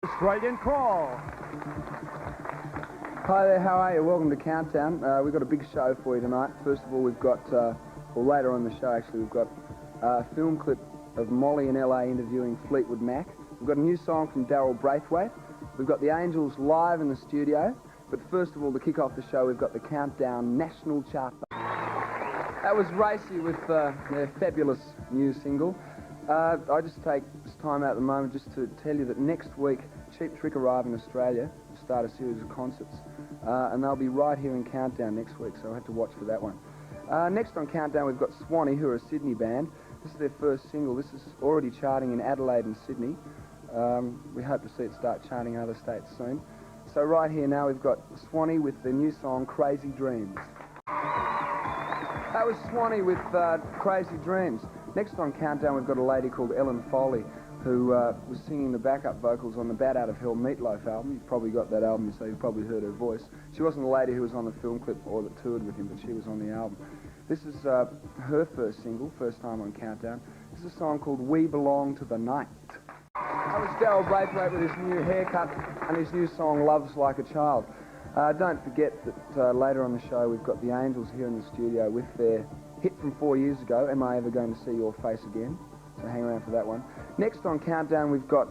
Australian Crawl. Hi there, how are you? Welcome to Countdown. We've got a big show for you tonight. First of all, we've got, well, later on in the show actually, we've got a film clip of Molly in LA interviewing Fleetwood Mac. We've got a new song from Daryl Braithwaite. We've got the Angels live in the studio. But first of all, to kick off the show, we've got the Countdown National Chart. That was Racy with their fabulous new single. I just take this time out at the moment just to tell you that next week, Cheap Trick arrive in Australia to start a series of concerts. And they'll be right here in Countdown next week, so I'll have to watch for that one. Next on Countdown, we've got Swanee, who are a Sydney band. This is their first single. This is already charting in Adelaide and Sydney. We hope to see it start charting in other states soon. So right here now, we've got Swanee with their new song, Crazy Dreams. That was Swanee with Crazy Dreams. Next on Countdown, we've got a lady called Ellen Foley, who was singing the backup vocals on the Bat Out of Hell Meatloaf album. You've probably got that album, so you've probably heard her voice. She wasn't the lady who was on the film clip or that toured with him, but she was on the album. This is her first single, first time on Countdown. This is a song called We Belong to the Night. That was Daryl Braithwaite with his new haircut and his new song, Love's Like a Child. Don't forget that later on the show we've got the Angels here in the studio with their hit from 4 years ago, Am I Ever Going to See Your Face Again? So hang around for that one. Next on Countdown we've got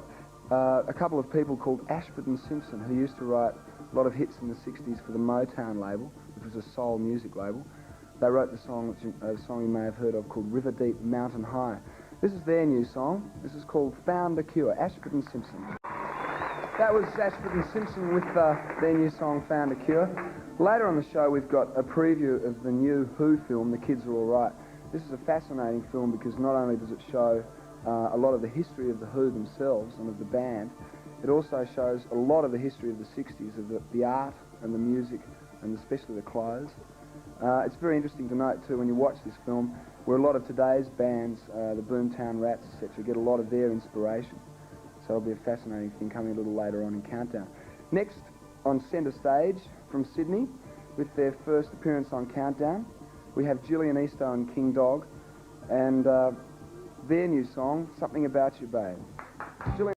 a couple of people called Ashford and Simpson, who used to write a lot of hits in the 60s for the Motown label, which was a soul music label. They wrote the song, a song you may have heard of, called River Deep, Mountain High. This is their new song. This is called Found a Cure, Ashford and Simpson. That was Ashford and Simpson with their new song, Found a Cure. Later on the show, we've got a preview of the new Who film, The Kids Are All Right. This is a fascinating film because not only does it show a lot of the history of the Who themselves and of the band, it also shows a lot of the history of the 60s, of the art and the music and especially the clothes. It's very interesting to note too when you watch this film where a lot of today's bands, the Boomtown Rats, etc., get a lot of their inspiration. So it'll be a fascinating thing coming a little later on in Countdown. Next, on centre stage from Sydney, with their first appearance on Countdown, we have Gillian Eastoe and King Dog, and their new song, Something About You, Babe. Gillian...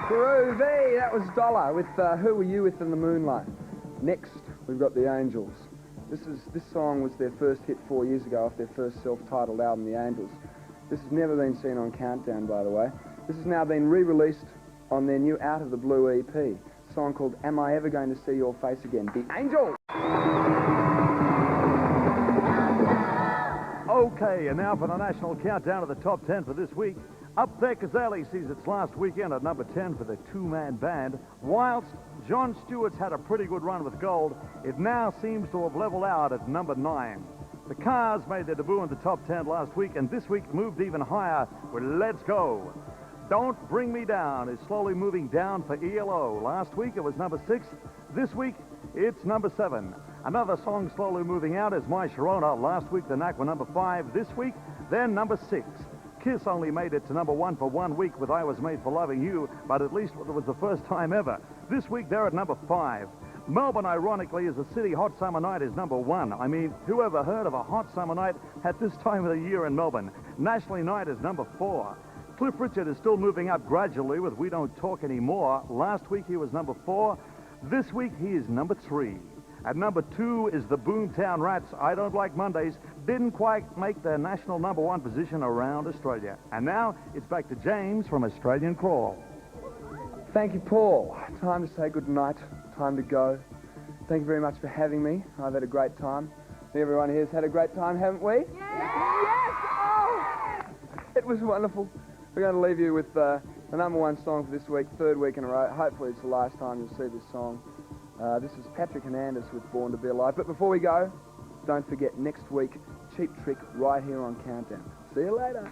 Groovy! That was Dollar with Who Were You With in the Moonlight. Next, we've got the Angels. This song was their first hit 4 years ago off their first self-titled album, The Angels. This has never been seen on Countdown, by the way. This has now been re-released on their new Out of the Blue EP, a song called Am I Ever Going to See Your Face Again? The Angels! Okay, and now for the national countdown of the top 10 for this week. Up there, Kazali sees its last weekend at number 10 for the two-man band. Whilst John Stewart's had a pretty good run with gold, it now seems to have leveled out at number 9. The Cars made their debut in the top 10 last week, and this week moved even higher with Let's Go. Don't Bring Me Down is slowly moving down for ELO. Last week it was number 6. This week it's number 7. Another song slowly moving out is My Sharona. Last week the Knack were number 5. This week they're number 6. Kiss only made it to number 1 for 1 week with I Was Made for Loving You, but at least it was the first time ever. This week they're at number 5. Melbourne, ironically, as a city, Hot Summer Night is number 1. I mean, who ever heard of a hot summer night at this time of the year in Melbourne? Nationally Night is number 4. Cliff Richard is still moving up gradually with We Don't Talk Anymore. Last week he was number 4. This week he is number 3. At number 2 is the Boomtown Rats. I Don't Like Mondays. Didn't quite make their national number 1 position around Australia. And now it's back to James from Australian Crawl. Thank you, Paul. Time to say good night. Time to go. Thank you very much for having me. I've had a great time. Everyone here has had a great time, haven't we? Yes! Yes! Oh! It was wonderful. We're going to leave you with the number 1 song for this week, 3rd week in a row. Hopefully it's the last time you'll see this song. This is Patrick Hernandez with Born to Be Alive. But before we go, don't forget next week, Cheap Trick right here on Countdown. See you later.